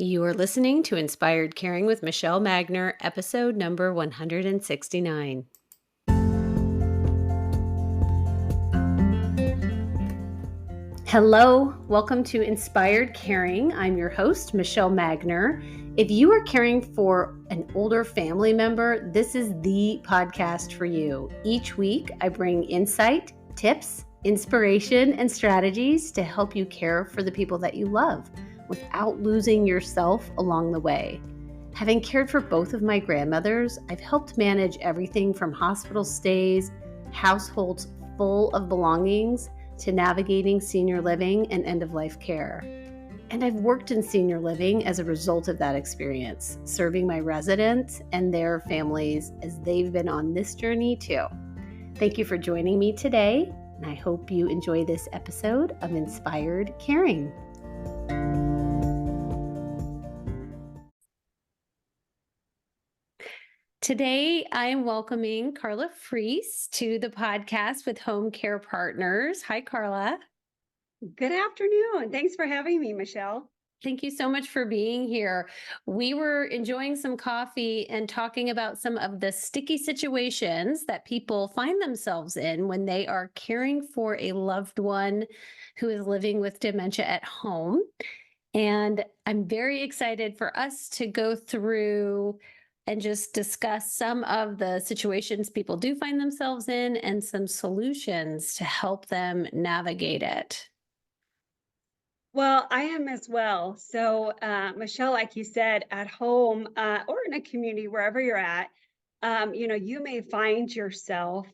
You are listening to Inspired Caring with Michelle Magner, episode number 169. Hello, welcome to Inspired Caring. I'm your host, Michelle Magner. If you are caring for an older family member, this is the podcast for you. Each week, I bring insight, tips, inspiration, and strategies to help you care for the people that you love without losing yourself along the way. Having cared for both of my grandmothers, I've helped manage everything from hospital stays, households full of belongings, to navigating senior living and end-of-life care. And I've worked in senior living as a result of that experience, serving my residents and their families as they've been on this journey too. Thank you for joining me today, and I hope you enjoy this episode of Inspired Caring. Today, I am welcoming Karla Frese to the podcast with Home Care Partners. Hi, Karla. Good afternoon. Thanks for having me, Michelle. Thank you so much for being here. We were enjoying some coffee and talking about some of the sticky situations that people find themselves in when they are caring for a loved one who is living with dementia at home. And I'm very excited for us to go through and just discuss some of the situations people do find themselves in and some solutions to help them navigate it. Well, I am as well. So, Michelle, like you said, at home or in a community, wherever you're at, you may find yourself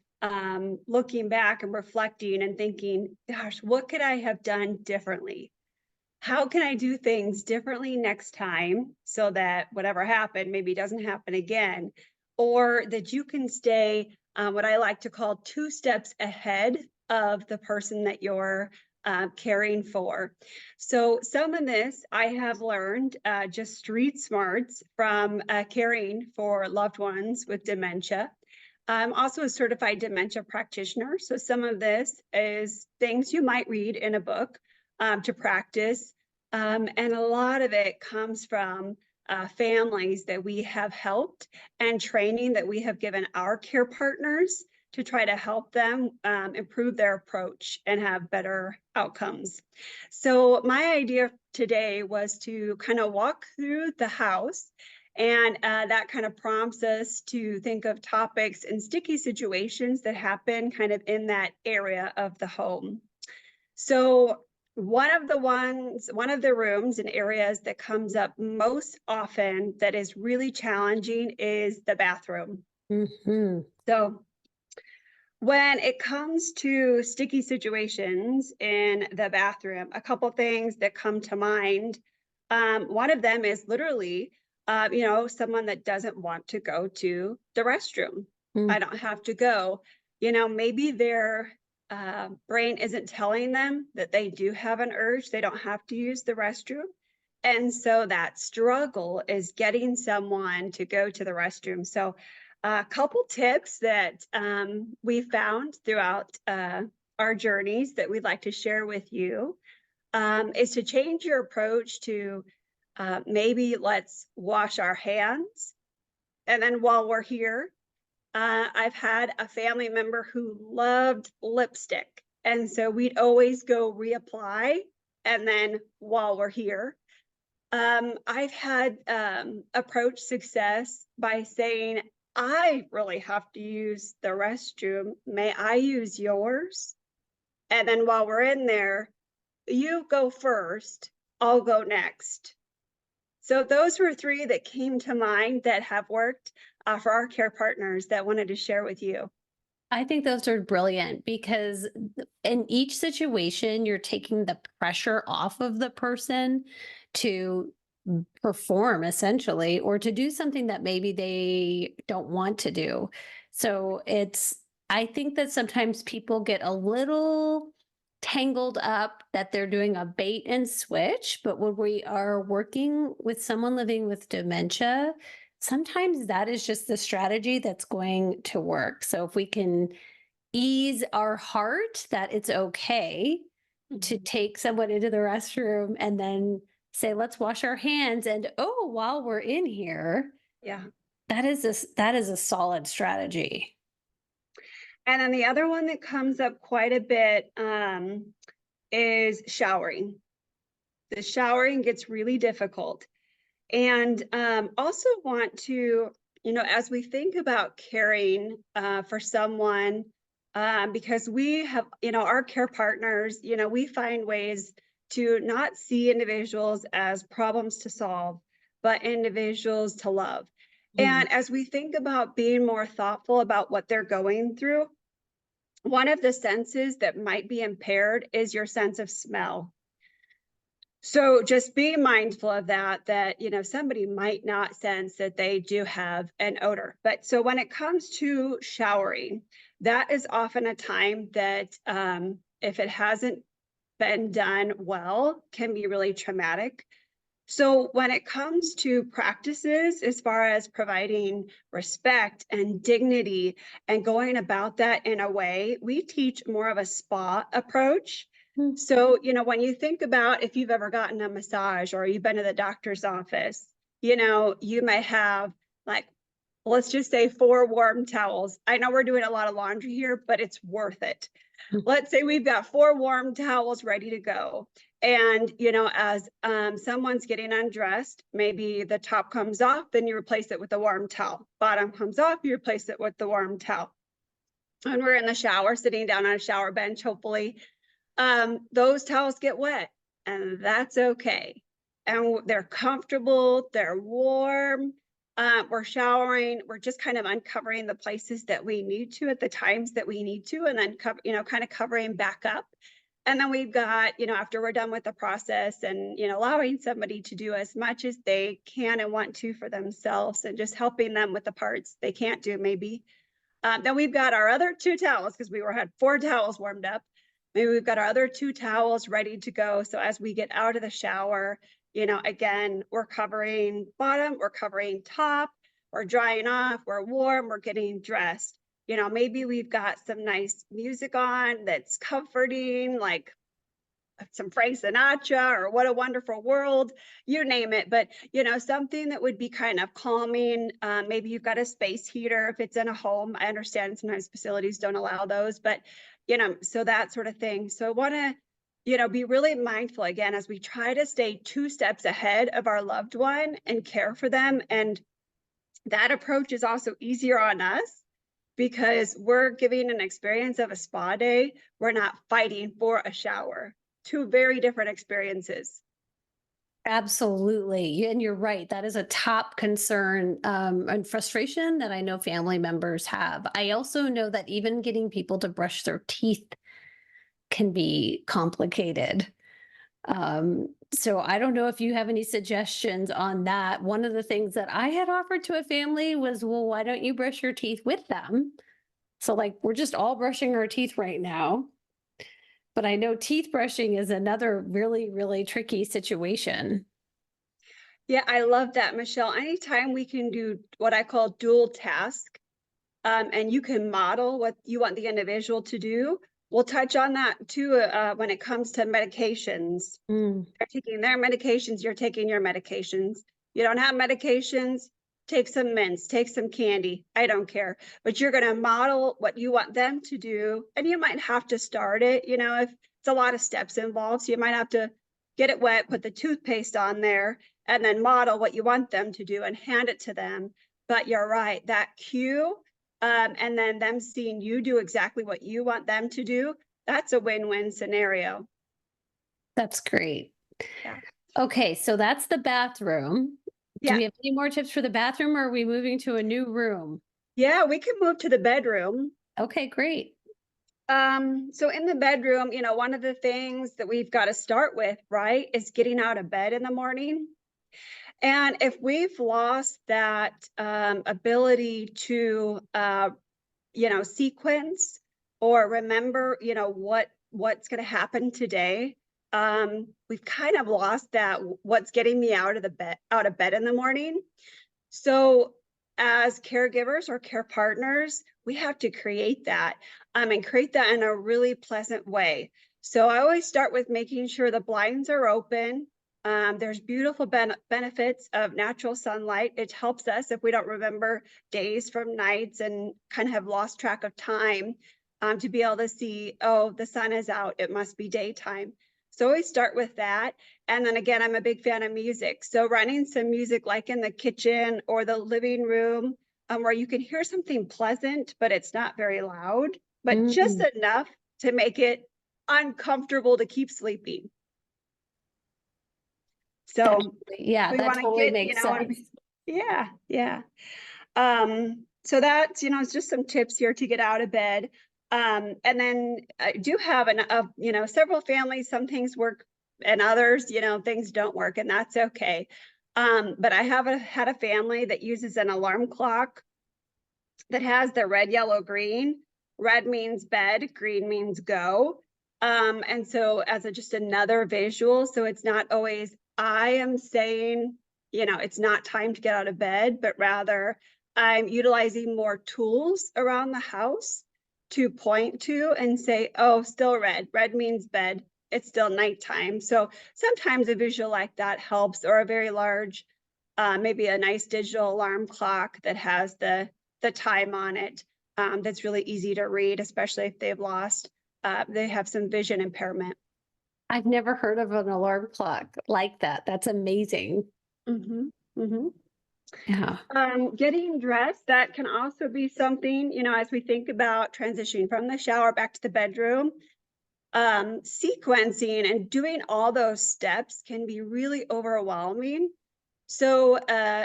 looking back and reflecting and thinking, gosh, what could I have done differently? How can I do things differently next time so that whatever happened maybe doesn't happen again? Or that you can stay what I like to call 2 steps ahead of the person that you're caring for. So, some of this I have learned just street smarts from caring for loved ones with dementia. I'm also a certified dementia practitioner. So, some of this is things you might read in a book to practice. And a lot of it comes from families that we have helped and training that we have given our care partners to try to help them improve their approach and have better outcomes. So, my idea today was to kind of walk through the house. And that kind of prompts us to think of topics and sticky situations that happen kind of in that area of the home. So, one of the rooms and areas that comes up most often that is really challenging is the bathroom. Hmm. So, when it comes to sticky situations in the bathroom, a couple things that come to mind. One of them is literally, someone that doesn't want to go to the restroom. I don't have to go. Maybe their brain isn't telling them that they do have an urge. They don't have to use the restroom. And so that struggle is getting someone to go to the restroom. So a couple tips that we found throughout our journeys that we'd like to share with you is to change your approach to maybe let's wash our hands. And then while we're here, I've had a family member who loved lipstick. And so we'd always go reapply. And then while we're here, I've had approach success by saying, I really have to use the restroom. May I use yours? And then while we're in there, you go first, I'll go next. So those were three that came to mind that have worked for our care partners that wanted to share with you. I think those are brilliant because in each situation, you're taking the pressure off of the person to perform essentially, or to do something that maybe they don't want to do. So I think that sometimes people get a little tangled up that they're doing a bait and switch. But when we are working with someone living with dementia, sometimes that is just the strategy that's going to work. So if we can ease our heart that it's okay to Mhm. take someone into the restroom and then say, let's wash our hands. And oh, while we're in here, Yeah. that is a solid strategy. And then the other one that comes up quite a bit is showering. The showering gets really difficult. And also want to, as we think about caring for someone, because we have, our care partners, we find ways to not see individuals as problems to solve, but individuals to love. Mm. And as we think about being more thoughtful about what they're going through, one of the senses that might be impaired is your sense of smell. So just be mindful of that, somebody might not sense that they do have an odor. But so when it comes to showering, that is often a time that if it hasn't been done well, can be really traumatic. So when it comes to practices, as far as providing respect and dignity and going about that in a way, we teach more of a spa approach. Mm. So, when you think about if you've ever gotten a massage or you've been to the doctor's office, you may have like, let's just say 4 warm towels. I know we're doing a lot of laundry here, but it's worth it. Let's say we've got 4 warm towels ready to go. And, as someone's getting undressed, maybe the top comes off, then you replace it with a warm towel. Bottom comes off, you replace it with the warm towel. When we're in the shower, sitting down on a shower bench, hopefully, those towels get wet, and that's okay. And they're comfortable, they're warm. We're showering, we're just kind of uncovering the places that we need to at the times that we need to, and then kind of covering back up. And then we've got, after we're done with the process and, allowing somebody to do as much as they can and want to for themselves and just helping them with the parts they can't do maybe. Then we've got our other 2 towels because had 4 towels warmed up. Maybe we've got our other 2 towels ready to go. So as we get out of the shower, again, we're covering bottom, we're covering top, we're drying off, we're warm, we're getting dressed. Maybe we've got some nice music on that's comforting, like some Frank Sinatra or What a Wonderful World, you name it. But, something that would be kind of calming. Maybe you've got a space heater if it's in a home. I understand sometimes facilities don't allow those, but, so that sort of thing. So I want to, be really mindful again as we try to stay 2 steps ahead of our loved one and care for them. And that approach is also easier on us because we're giving an experience of a spa day. We're not fighting for a shower. 2 very different experiences. Absolutely. And you're right. That is a top concern and frustration that I know family members have. I also know that even getting people to brush their teeth can be complicated. So I don't know if you have any suggestions on that. One of the things that I had offered to a family was, well, why don't you brush your teeth with them? So, like, we're just all brushing our teeth right now. But I know teeth brushing is another really, really tricky situation. Yeah, I love that, Michelle. Anytime we can do what I call dual task, and you can model what you want the individual to do, we'll touch on that too when it comes to medications. Mm. They're taking their medications, you're taking your medications. You don't have medications, take some mints, take some candy. I don't care. But you're going to model what you want them to do. And you might have to start it, if it's a lot of steps involved. So you might have to get it wet, put the toothpaste on there, and then model what you want them to do and hand it to them. But you're right, that cue, and then them seeing you do exactly what you want them to do, that's a win-win scenario. That's great. Yeah. Okay, so that's the bathroom. Do Yeah. we have any more tips for the bathroom, or are we moving to a new room? Yeah, we can move to the bedroom. Okay, great. So in the bedroom, one of the things that we've got to start with, right, is getting out of bed in the morning. And if we've lost that ability to, sequence or remember, what's going to happen today, we've kind of lost that. What's getting me out of bed in the morning? So as caregivers or care partners, we have to create that and create that in a really pleasant way. So I always start with making sure the blinds are open. There's beautiful benefits of natural sunlight. It helps us if we don't remember days from nights and kind of have lost track of time, to be able to see, oh, the sun is out, it must be daytime. So always start with that. And then again, I'm a big fan of music. So running some music like in the kitchen or the living room, where you can hear something pleasant, but it's not very loud, but just Mm, enough to make it uncomfortable to keep sleeping. that So yeah, we that want to totally get, makes and sense. yeah, yeah. So that's, it's just some tips here to get out of bed. And then I do have several families, some things work and others, things don't work, and that's okay. But I have had a family that uses an alarm clock that has the red, yellow, green. Red means bed, green means go. And so as just another visual, so it's not always I am saying, it's not time to get out of bed, but rather I'm utilizing more tools around the house to point to and say, oh, still red. Red means bed. It's still nighttime. So sometimes a visual like that helps, or a very large, maybe a nice digital alarm clock that has the time on it, that's really easy to read, especially if they have some vision impairment. I've never heard of an alarm clock like that. That's amazing. Hmm. Hmm. Yeah. Getting dressed, that can also be something, as we think about transitioning from the shower back to the bedroom, sequencing and doing all those steps can be really overwhelming. So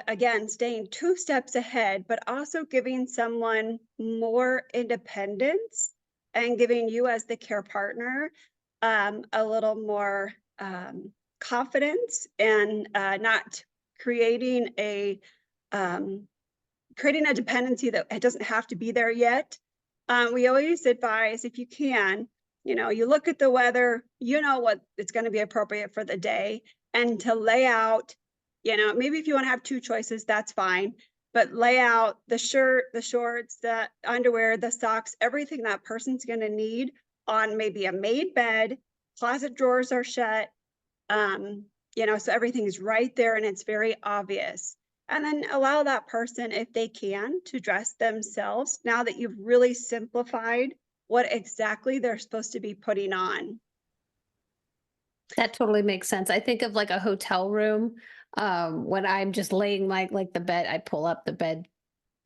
again, staying 2 steps ahead, but also giving someone more independence and giving you as the care partner, a little more, confidence, and not creating a um, creating a dependency that it doesn't have to be there yet. We always advise, if you can, you look at the weather, what it's going to be appropriate for the day, and to lay out, maybe if you want to have two choices, that's fine, but lay out the shirt, the shorts, the underwear, the socks, everything that person's going to need on maybe a made bed, closet drawers are shut, um, so everything's right there and it's very obvious. And then allow that person, if they can, to dress themselves now that you've really simplified what exactly they're supposed to be putting on. That totally makes sense. I think of like a hotel room, when I'm just laying like the bed, I pull up the bed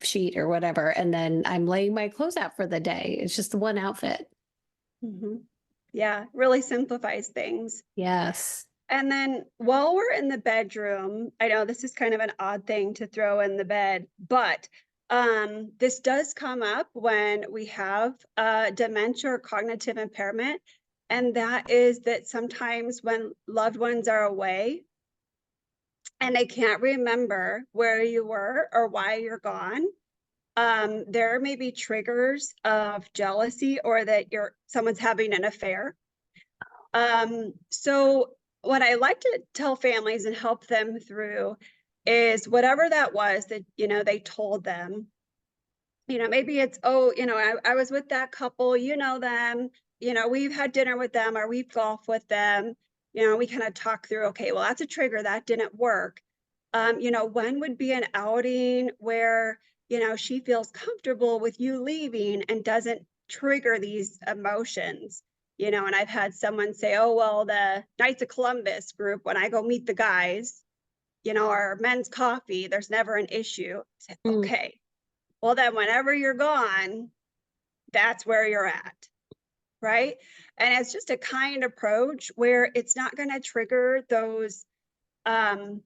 sheet or whatever, and then I'm laying my clothes out for the day. It's just one outfit. Hmm. Yeah, really simplifies things. Yes. And then while we're in the bedroom, I know this is kind of an odd thing to throw in the bed, but this does come up when we have dementia or cognitive impairment. And that is that sometimes when loved ones are away and they can't remember where you were or why you're gone, there may be triggers of jealousy, or that someone's having an affair. So what I like to tell families and help them through is whatever that was that, they told them, maybe it's, oh, I was with that couple, them, we've had dinner with them, or we've golfed with them, we kind of talk through, okay, well, that's a trigger that didn't work. When would be an outing where, she feels comfortable with you leaving and doesn't trigger these emotions? And I've had someone say, oh, well, the Knights of Columbus group, when I go meet the guys, our men's coffee, there's never an issue. I said, Mm. okay, well, then whenever you're gone, that's where you're at. Right. And it's just a kind approach where it's not going to trigger um,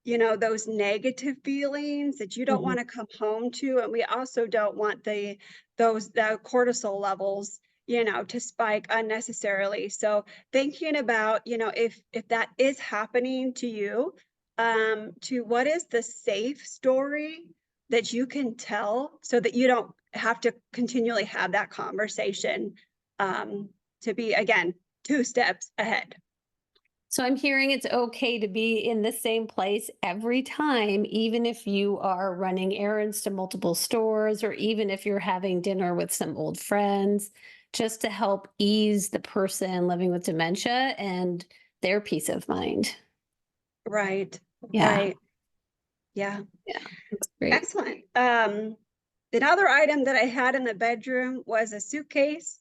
those negative feelings that you don't Mhm. want to come home to. And we also don't want the cortisol levels, to spike unnecessarily. So thinking about, if that is happening to you, to what is the safe story that you can tell so that you don't have to continually have that conversation, um, to be, again, 2 steps ahead. So I'm hearing it's okay to be in the same place every time, even if you are running errands to multiple stores, or even if you're having dinner with some old friends, just to help ease the person living with dementia and their peace of mind. Right. Yeah. Right. Yeah. Yeah. That's great. Excellent. Another item that I had in the bedroom was a suitcase.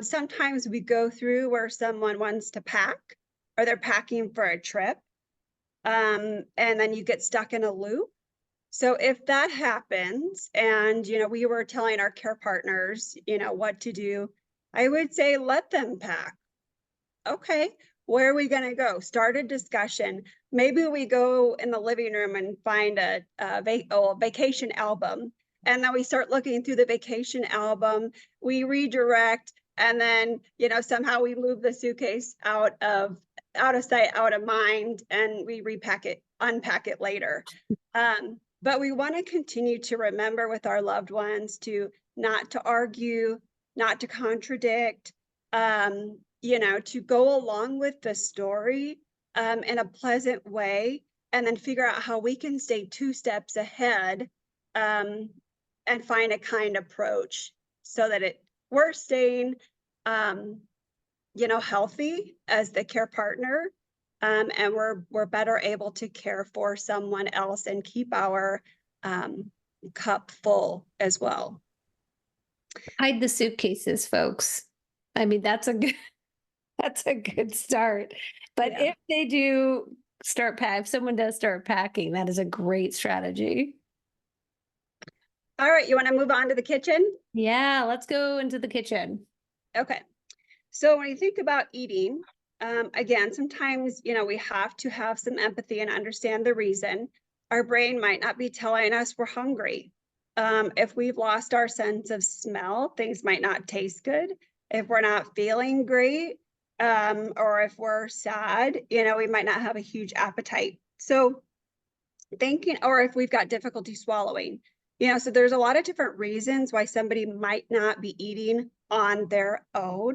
Sometimes we go through where someone wants to pack or they're packing for a trip. And then you get stuck in a loop. So if that happens and, we were telling our care partners, what to do, I would say, let them pack. Okay, where are we going to go? Start a discussion. Maybe we go in the living room and find a vacation album. And then we start looking through the vacation album. We redirect, and then somehow we move the suitcase out of sight, out of mind, and we repack it, unpack it later. But we want to continue to remember with our loved ones to not to argue, not to contradict. To go along with the story in a pleasant way, and then figure out how we can stay 2 steps ahead and find a kind approach so that we're staying healthy as the care partner, and we're better able to care for someone else and keep our cup full as well. Hide the suitcases, folks. I mean, that's a good start. But Yeah. if they do if someone does start packing, that is a great strategy. All right, you want to move on to the kitchen? Yeah, let's go into the kitchen. Okay. So when you think about eating, again, sometimes, we have to have some empathy and understand the reason. Our brain might not be telling us we're hungry. If we've lost our sense of smell, things might not taste good. If we're not feeling great, or if we're sad, we might not have a huge appetite. So or if we've got difficulty swallowing, so there's a lot of different reasons why somebody might not be eating on their own.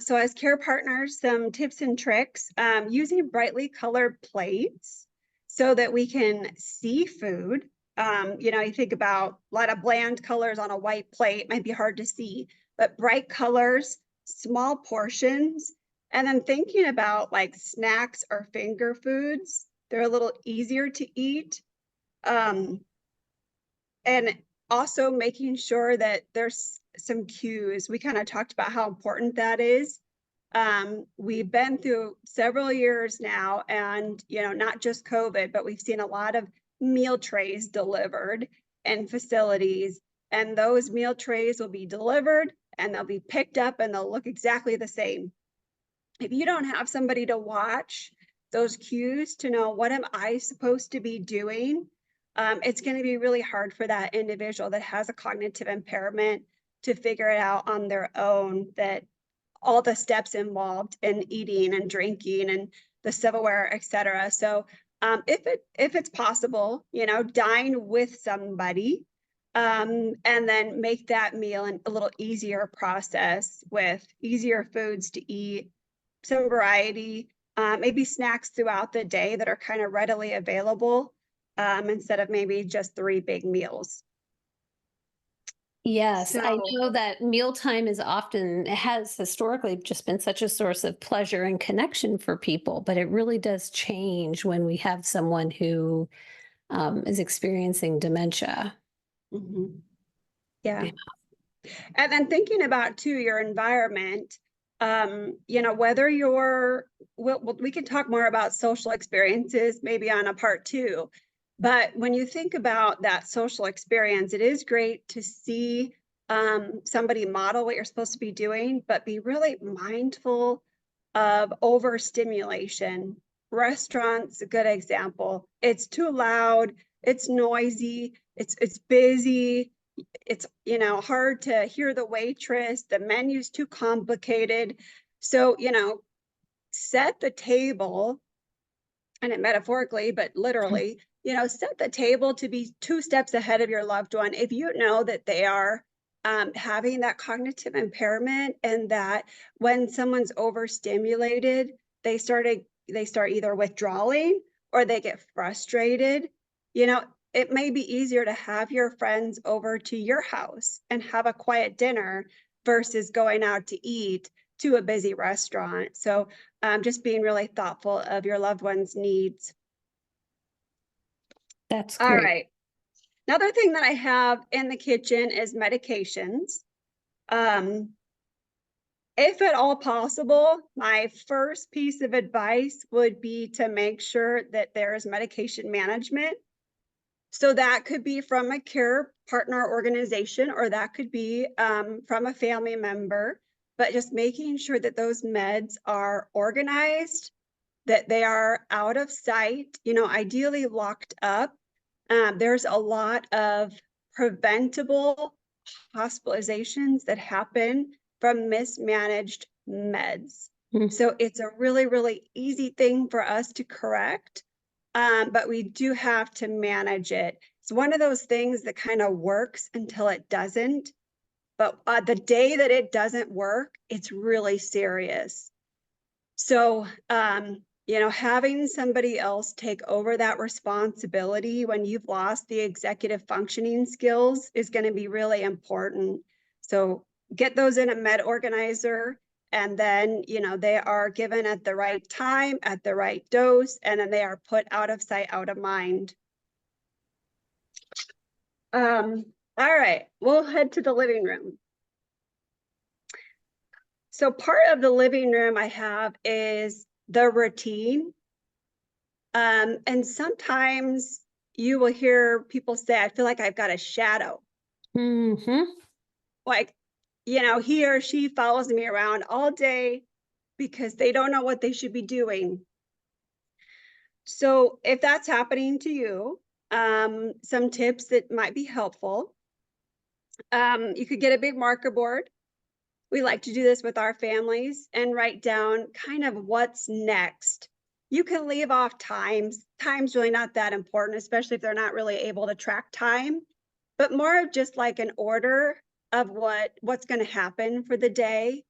So as care partners, some tips and tricks, using brightly colored plates so that we can see food. You think about a lot of bland colors on a white plate, might be hard to see, but bright colors, small portions, and then thinking about like snacks or finger foods. They're a little easier to eat. And also making sure that there's some cues. We kind of talked about how important that is. We've been through several years now, and not just COVID, but we've seen a lot of meal trays delivered in facilities, and those meal trays will be delivered and they'll be picked up and they'll look exactly the same. If you don't have somebody to watch those cues to know what am I supposed to be doing, it's going to be really hard for that individual that has a cognitive impairment to figure it out on their own, that all the steps involved in eating and drinking and the silverware, etc. So if it's possible, dine with somebody, and then make that meal a little easier process with easier foods to eat, some variety, maybe snacks throughout the day that are kind of readily available, instead of maybe just 3 big meals. Yes, I So, know that mealtime it has historically just been such a source of pleasure and connection for people, but it really does change when we have someone who is experiencing dementia. mhm, yeah. Yeah. And then thinking about too your environment, whether we can talk more about social experiences maybe on a part 2, but when you think about that social experience, it is great to see somebody model what you're supposed to be doing, but be really mindful of overstimulation. Restaurants, a good example. It's too loud, it's noisy, it's busy, it's hard to hear the waitress, the menu's too complicated. So set the table, and it metaphorically but literally, set the table to be 2 steps ahead of your loved one if you know that they are having that cognitive impairment, and that when someone's overstimulated, they start either withdrawing or they get frustrated. It may be easier to have your friends over to your house and have a quiet dinner versus going out to eat to a busy restaurant. So just being really thoughtful of your loved one's needs. That's All great. right. Another thing that I have in the kitchen is medications. If at all possible, my first piece of advice would be to make sure that there is medication management. So that could be from a care partner organization, or that could be from a family member, but just making sure that those meds are organized, that they are out of sight, ideally locked up. There's a lot of preventable hospitalizations that happen from mismanaged meds. Mm. So it's a really, really easy thing for us to correct, but we do have to manage it. It's one of those things that kind of works until it doesn't. But the day that it doesn't work, it's really serious. So, having somebody else take over that responsibility when you've lost the executive functioning skills is going to be really important. So get those in a med organizer, and then, they are given at the right time, at the right dose, and then they are put out of sight, out of mind. All right, we'll head to the living room. So part of the living room I have is the routine. And sometimes you will hear people say, I feel like I've got a shadow. Mm-hmm. Like, he or she follows me around all day because they don't know what they should be doing. So if that's happening to you, some tips that might be helpful. You could get a big marker board. We like to do this with our families and write down kind of what's next. You can leave off times. Time's really not that important, especially if they're not really able to track time, but more of just like an order of what's going to happen for the day.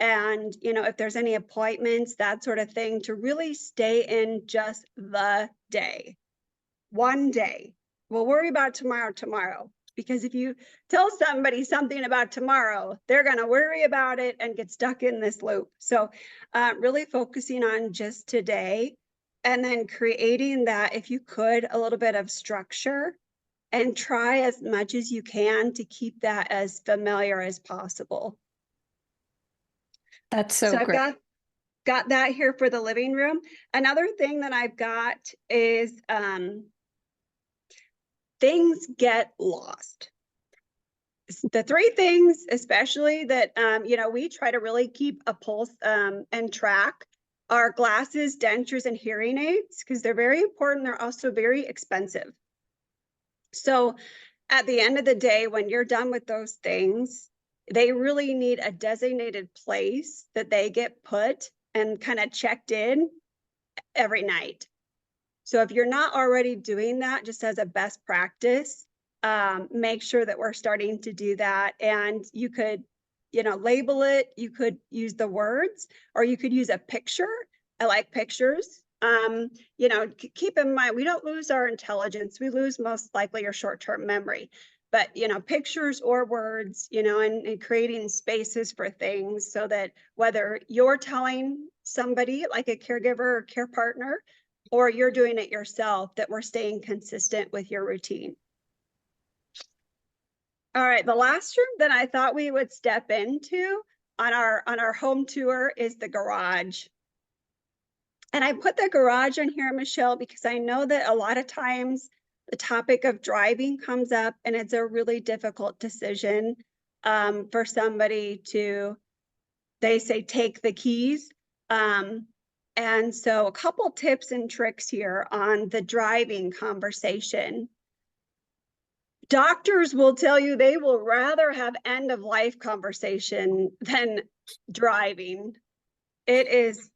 And, if there's any appointments, that sort of thing, to really stay in just the day. One day. We'll worry about tomorrow. Because if you tell somebody something about tomorrow, they're going to worry about it and get stuck in this loop. So really focusing on just today, and then creating that, if you could, a little bit of structure, and try as much as you can to keep that as familiar as possible. That's so I've great. got that here for the living room. Another thing that I've got is things get lost. The three things, especially that, we try to really keep a pulse and track, are glasses, dentures, and hearing aids, because they're very important. They're also very expensive. So at the end of the day, when you're done with those things, they really need a designated place that they get put and kind of checked in every night. So if you're not already doing that, just as a best practice, make sure that we're starting to do that. And you could, label it, you could use the words, or you could use a picture. I like pictures. Keep in mind, we don't lose our intelligence. We lose most likely our short-term memory. But, pictures or words, and creating spaces for things, so that whether you're telling somebody like a caregiver or care partner, or you're doing it yourself, that we're staying consistent with your routine. All right, the last room that I thought we would step into on our home tour is the garage. And I put the garage in here, Michelle, because I know that a lot of times the topic of driving comes up, and it's a really difficult decision for somebody to, they say, take the keys. And so a couple tips and tricks here on the driving conversation. Doctors will tell you they will rather have end of life conversation than driving. It is,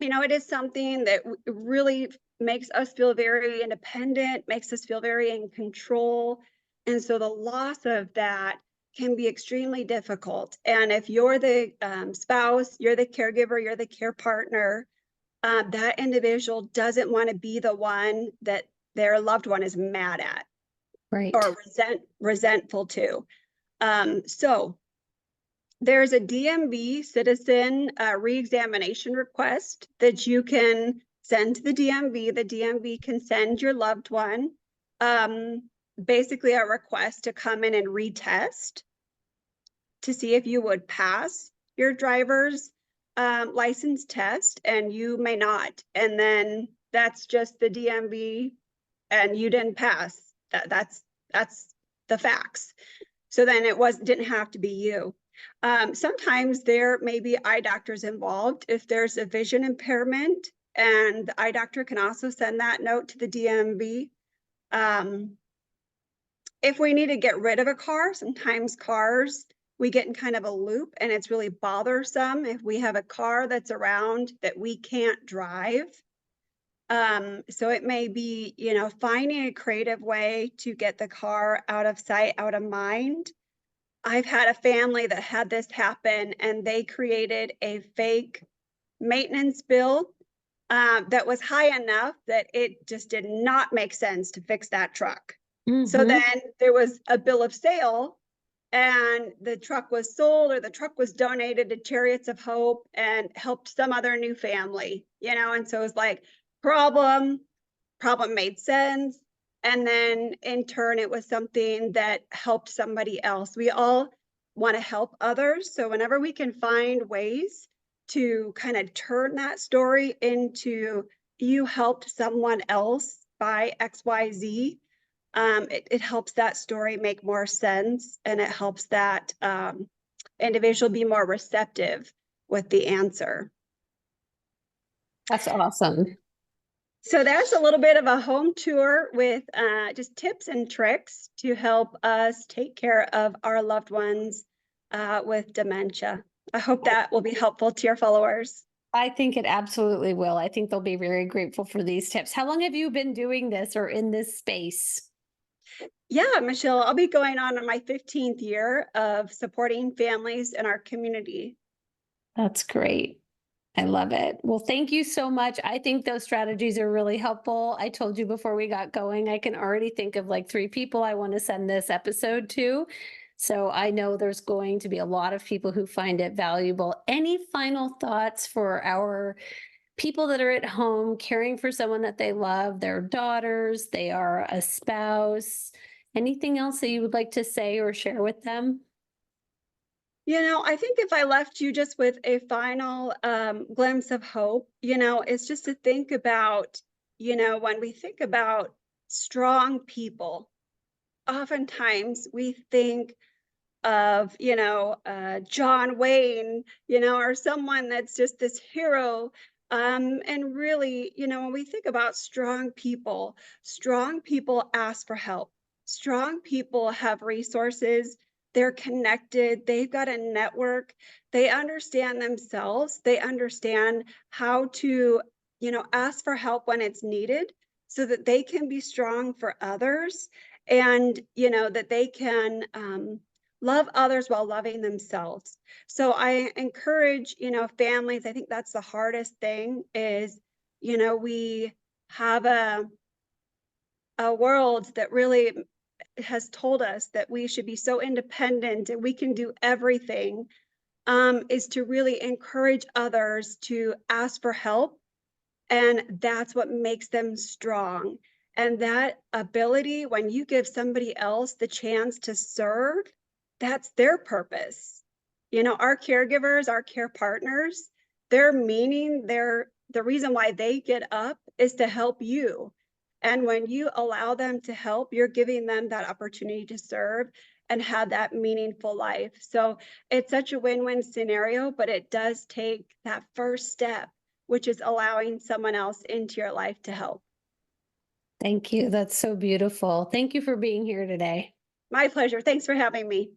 it is something that really makes us feel very independent, makes us feel very in control. And so the loss of that can be extremely difficult. And if you're the spouse, you're the caregiver, you're the care partner, that individual doesn't want to be the one that their loved one is mad at, Right. or resentful to. So There's a DMV citizen reexamination request that you can send to the DMV. The DMV can send your loved one basically a request to come in and retest to see if you would pass your driver's license test, and you may not. And then that's just the DMV, and you didn't pass. That's the facts. So then didn't have to be you. Sometimes there may be eye doctors involved if there's a vision impairment, and the eye doctor can also send that note to the DMV. If we need to get rid of a car, sometimes cars, we get in kind of a loop, and it's really bothersome if we have a car that's around that we can't drive. So it may be, finding a creative way to get the car out of sight, out of mind. I've had a family that had this happen, and they created a fake maintenance bill that was high enough that it just did not make sense to fix that truck. So then there was a bill of sale, and the truck was sold, or the truck was donated to Chariots of Hope and helped some other new family, and so it was like problem made sense. And then in turn, it was something that helped somebody else. We all want to help others. So whenever we can find ways to kind of turn that story into you helped someone else by XYZ, it helps that story make more sense, and it helps that individual be more receptive with the answer. That's awesome. So that's a little bit of a home tour with just tips and tricks to help us take care of our loved ones with dementia. I hope that will be helpful to your followers. I think it absolutely will. I think they'll be very grateful for these tips. How long have you been doing this or in this space? Yeah, Michelle, I'll be going on my 15th year of supporting families in our community. That's great. I love it. Well, thank you so much. I think those strategies are really helpful. I told you before we got going, I can already think of like 3 people I want to send this episode to. So I know there's going to be a lot of people who find it valuable. Any final thoughts for our people that are at home caring for someone that they love, their daughters, they are a spouse? Anything else that you would like to say or share with them? I think if I left you just with a final glimpse of hope, it's just to think about, when we think about strong people, oftentimes we think of, John Wayne, or someone that's just this hero. And really, when we think about strong people ask for help. Strong people have resources. They're connected. They've got a network. They understand themselves. They understand how to, ask for help when it's needed so that they can be strong for others, and, that they can love others while loving themselves. So I encourage, families, I think that's the hardest thing is, we have a world that really has told us that we should be so independent and we can do everything, is to really encourage others to ask for help. And that's what makes them strong. And that ability, when you give somebody else the chance to serve, that's their purpose. Our caregivers, our care partners, the reason why they get up is to help you. And when you allow them to help, you're giving them that opportunity to serve and have that meaningful life. So it's such a win-win scenario, but it does take that first step, which is allowing someone else into your life to help. Thank you. That's so beautiful. Thank you for being here today. My pleasure. Thanks for having me.